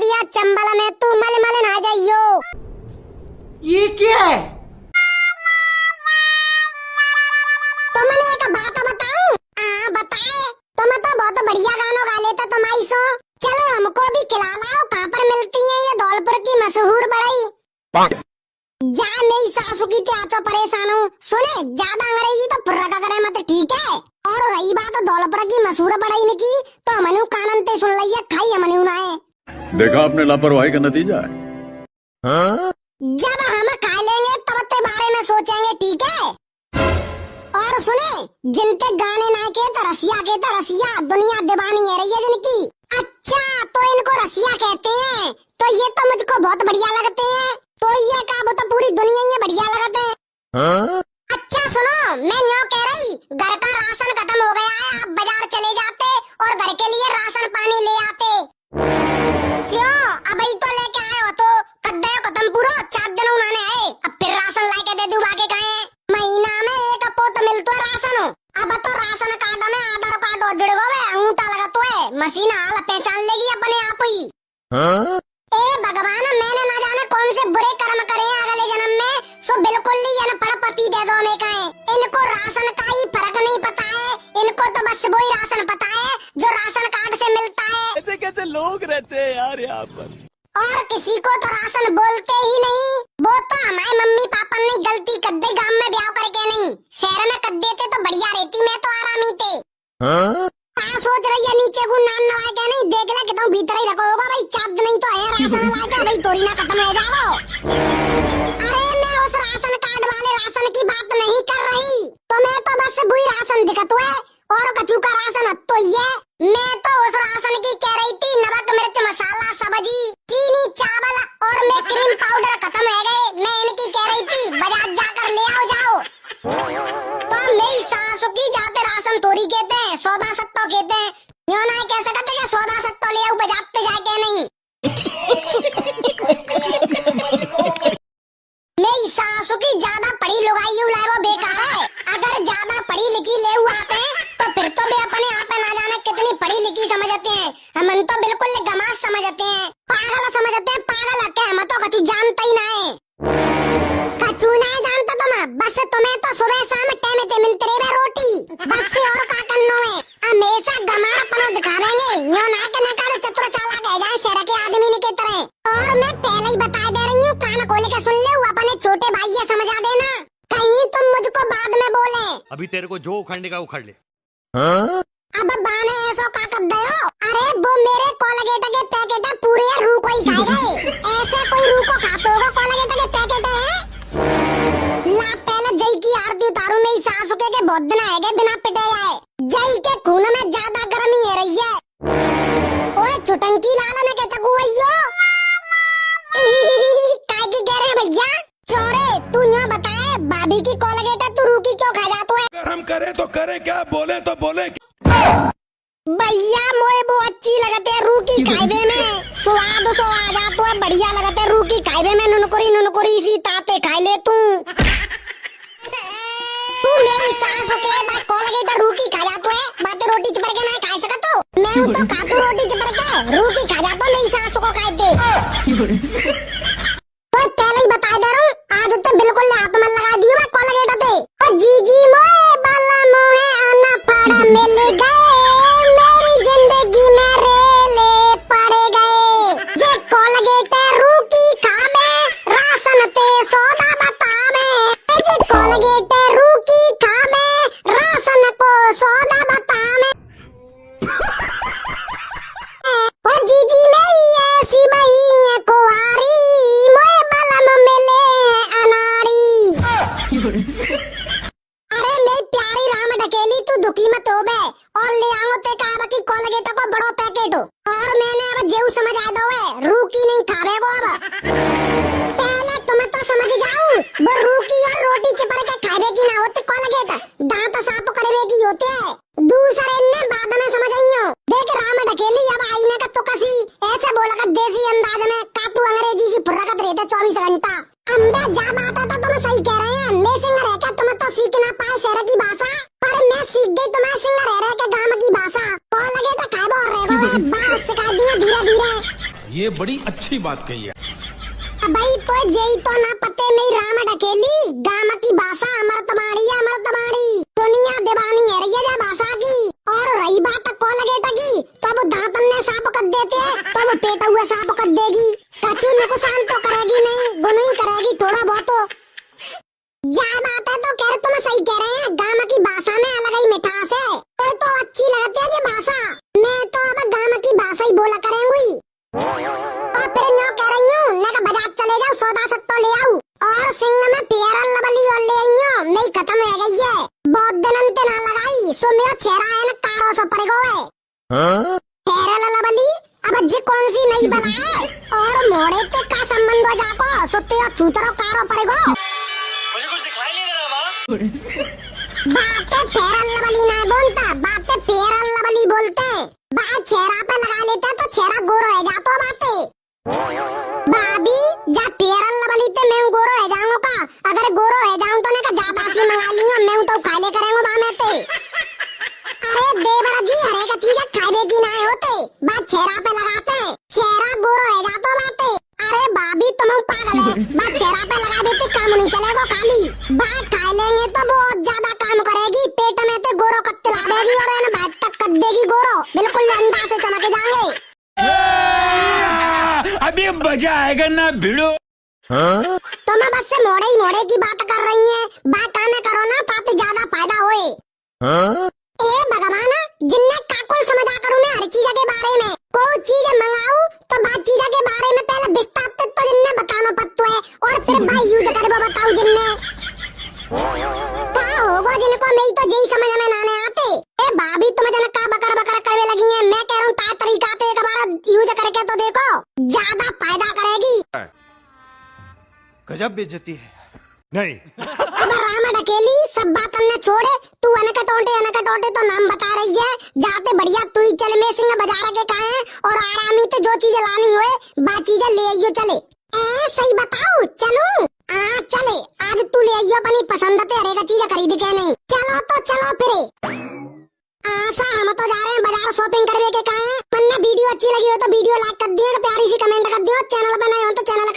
दिया चंबल में तू मल मल ना जाइयो। ये क्या है? तो मैंने एक बात बताऊं? बताए। तुम तो बहुत बढ़िया गाना गा लेते तुम आइसो। चलो हमको भी खिला लाओ। कहाँ पर मिलती है ये धौलपुर की मशहूर बड़ाई? जा मेरी सासू की त्याचो परेशान हूँ। सुने ज्यादा अंग्रेजी तो फुर्रा का करे मत, ठीक है? और रही बात धौलपुर की मशहूर बड़ाई ने की तो मनु कानन ते सुन लिया खाई मनु ना है। देखा आपने लापरवाही का नतीजा है। जब हम खा लेंगे तब ते बारे में सोचेंगे, ठीक है? और सुने जिनके गाने ना के तो रसिया दुनिया दीवानी है रही है जिनकी। अच्छा तो इनको रसिया कहते हैं, तो ये तो मुझको बहुत बढ़िया लगते हैं। तो ये का तो पूरी दुनिया ही बढ़िया लगते हैं। अच्छा सुनो, मैं यूँ कह रही घर का राशन खत्म हो गया है, आप बाजार चले जाते और घर के लिए राशन पानी ले आते। क्यों अब ही तो लेके आए हो तो कद्दे खत्म पूरा 4 दिन उन्होंने आए, अब फिर राशन लाके दे दूँ आके कहे महीना में एक पोत मिलतो है राशन। अब तो राशन कार्ड में आधार कार्ड जुड़ गए, अंगूठा लगा तो है, मशीन हाल पहचान लेगी अपने आप ही। ए भगवान, मैंने ना जाने कौन से बुरे कर्म करे हैं अगले जन्म में, सो बिल्कुल ही अनपढ़ पति दे दो में कहे। इनको राशन का ही फर्क नहीं पता है, इनको तो बस वही राशन पता है जो राशन कार्ड से मिलता है। ऐसे कैसे लोग रहते हैं यार यहाँ पर। और किसी को तो राशन बोलते ही नहीं। वो तो हमारे मम्मी पापा ने गलती कर दी, गांव में ब्याह करके नहीं शहर में कर देते तो बढ़िया रहती, मैं तो आरामी थे। सोच रही है नीचे को नाम ना आए क्या नहीं, देख ले कि तुम भीतर ही रखो होगा भाई, चाद नहीं तो है राशन लाके भाई तोड़ी ना खत्म हो जाओ। अरे मैं उस राशन कार्ड वाले राशन की बात नहीं कर रही, तो मैं तो बस वही राशन दिखत हुए और कचू का राशन तो ये। मैं तो उस राशन की कह रही थी नमक मिर्च मसाला सब्जी चीनी चावल और मैं क्रीम पाउडर खत्म हो गए, मैं इनकी कह रही थी बाजार जाकर ले आओ जाओ। तो मेरी सासू की जाते राशन तोरी कहते हैं, सौदा सट्टो कहते हैं। यूँ ना कह सकते कि सौदा सट्टो ले आओ बाजार पे जाके नहीं। मेरी सासू की ज्यादा पढ़ी लुगाई उलाई वो बेकार है। अगर ज्यादा पढ़ी लिखी ले आते हैं तो फिर तो भी अपने आप ना जाने कितनी पढ़ी लिखी समझते हैं, हम तो बिल्कुल गमास समझते हैं, पागल समझते हैं, पागल लगते हैं। हम तो कछु जानता ही ना है, कछु नहीं जानता तुम, बस तुम्हें तो सुबह शाम टेमे ते मिलते रहे रोटी बस, और का करनो है। हमेशा गमार अपना दिखा देंगे, यूँ ना के नकारे चतुर चालाक है जाए शहर के आदमी ने की तरह। और मैं पहले ही बता दे रही हूँ, कान खोल के सुन ले, अपने छोटे भाई ये समझा देना, कहीं तुम मुझको बाद में बोले। अभी तेरे को जो उखड़ने का उखड़ ले। अब बाने ऐसो का कर दे हो? अरे वो मेरे कोलगेट के पैकेट है पूरे रू को ही खा गए। ऐसे कोई रू को खाता होगा कोलगेट के पैकेट है? ला पहले जई की आरती उतारू, मेरी सासू के बहुत दिन है गए बिना पिटे आए। जई के खून में ज्यादा गर्मी है रही है। ओए छुटंकी लाल ने के चकू भैया काय की कह रहे भैया? चोरे तू यूँ बताए भाभी की कोलगेट है, तू रू की क्यों खा जाता है? अगर हम करें तो करें क्या, बोले तो बोले। भैया मोए वो अच्छी लगते है रू की खाइबे में, स्वाद सो आ जातो है, बढ़िया लगते है रू की खाइबे में। नुनकुरी सी ताते खाई ले तू मेरी सास के बाद कोलगेट रू की खा जातो है, बातें रोटी चिपड़ के नहीं खा सकत हो। मैं हूं तो खातू रोटी चिपड़ के, रू की खा जातो मेरी सास को खाए दे। तो पहले ही बता दे रहा हूँ, आज तो बिल्कुल हाथ में लगा दियो मैं कोलगेट पे। और जीजी मोए बाला मोहे आना पड़ा मिल गए, मेरी जिंदगी में रेले पड़ गए। ये कोलगेट रू की खाबे, राशन ते सौदा बतावे। ये कोलगेट रू की खाबे, राशन को सौदा बतावे। और जीजी मेरी ऐसी बही है कुंवारी, मोए बलम मिले अनारी। अरे मेरी प्यारी राम ढकेली तू दुखी मत हो बे, और ले आओ ते कहा कि कोलगेट को बड़ो पैकेट हो। और मैंने अब जेऊ समझ आ दो है, रू की नहीं खावे को अब। पहले तुम्हें तो समझ जाऊं, वो रू की और रोटी चिपड़ के खावे की ना होती कोलगेट, दांत साफ करवे की होते है। दूसरे ने बाद में समझ आइयो। देख राम ढकेली अब आईने का तो कसी ऐसे बोला का देसी अंदाज में का तू अंग्रेजी सी फुर्रकत रहते 24 घंटा। अंबे जा बात आता तो मैं सही कह रहे हैं, मैं सिंह रह के तुम्हें तो सीख ना पाए शहर की भाषा, पर मैं सीख गई तुम्हें सिंह रह के गांव की भाषा। कोलगेट खाबो रे गो बात सिखा दिए धीरे धीरे। ये बड़ी अच्छी बात कही है। भाई तो जेई तो ना पते में राम ढकेली गाम की भाषा अमृत बाणी दुनिया दीवानी है रही है भाषा की। और रही बात को लगे टकी तो वो दांतन ने साफ कर देते तो वो पेटा हुआ साफ कर देगी। कछु नुकसान तो करेगी नहीं, गुनी करेगी थोड़ा बहुत। क्या बात है तो कह तुम सही कह रहे हैं, गाम की भाषा में अलग ही मिठास है तो अच्छी लगती है जी भाषा। मैं तो अब गाम की भाषा ही बोला करेंगी। और फिर न्यों कह रही हूँ मैं का बाजार चले जाओ सौदा सट्टो ले आओ और सिंह में पेरल लबली और ले आई हूँ नहीं खत्म हो गई है। बहुत दिन अंत ना लगाई सो मेरा चेहरा है ना कारो सो पड़ गो है। पेरल लबली अब जी कौन सी नई बना है और मोड़े के का संबंध हो जाको सोते थूतरो कारो पड़ गो। मुझे कुछ दिखाई नहीं दे रहा माँ। बातें फेरल लबली ना बोलता, बातें पेरल लबली बोलते। बात चेहरा पे लगा लेते तो चेहरा गोरो है जातो बातें। भाभी जा पेरल लबली ते मैं गोरो है जाऊंगा का, अगर गोरो है जाऊं तो ने का ज्यादा सी मंगा लियो मैं तो खा ले करेंगे बा में ते। अरे देवरा जी हर एक चीज खाने की ना होते, बात चेहरा पे लगाते चेहरा गोरो है जातो बातें। अरे भाभी तुम पागल है, बात चेहरा पे लगा देते काम नहीं चलेगा खाली। बात खा लेंगे तो बहुत ज्यादा काम करेगी, पेट में तो गोरो कत्ते ला देगी और है ना बात तक कर देगी गोरो बिल्कुल अंडा से चमक जाएंगे। अभी मजा आएगा ना भिड़ो। तो मैं बस से मोड़े की बात कर रही है, बात आने करो ना ताकि ज्यादा फायदा होए। ए भगवान जिन्ने काकुल समझा करूं मैं हर चीज के बारे में, कोई चीज मंगाऊं तो बात चीज के बारे में पहले विस्तार तो जिन्ने बताना पत्तो है और फिर भाई यूज करबो बताऊं जिन्ने क्या होगा जिनको मैं तो यही समझ में ना आते। ए भाभी तुम जन का बकर बकर करने लगी है, मैं कह रहा हूं ता तरीका से एक बार यूज करके तो देखो ज्यादा फायदा करेगी। गजब बेइज्जती है। नहीं अब राम ढकेली सब बात हमने छोड़े, तू अनका टोटे तो नाम बता रही है। जाते बढ़िया तू ही चल में सिंह बाजार के काहे और आरामी तो जो चीजें लानी होए बात चीजें ले आइयो चले। ए सही बताओ चलूं? चले आज तू ले आइयो अपनी पसंद ते हरेक चीज खरीद के नहीं। चलो तो चलो फिर आशा हम तो जा रहे हैं बाजार शॉपिंग करने के काहे। वरना वीडियो अच्छी लगी हो तो वीडियो लाइक कर दियो, प्यारी सी कमेंट कर दियो, चैनल पे नए हो तो चैनल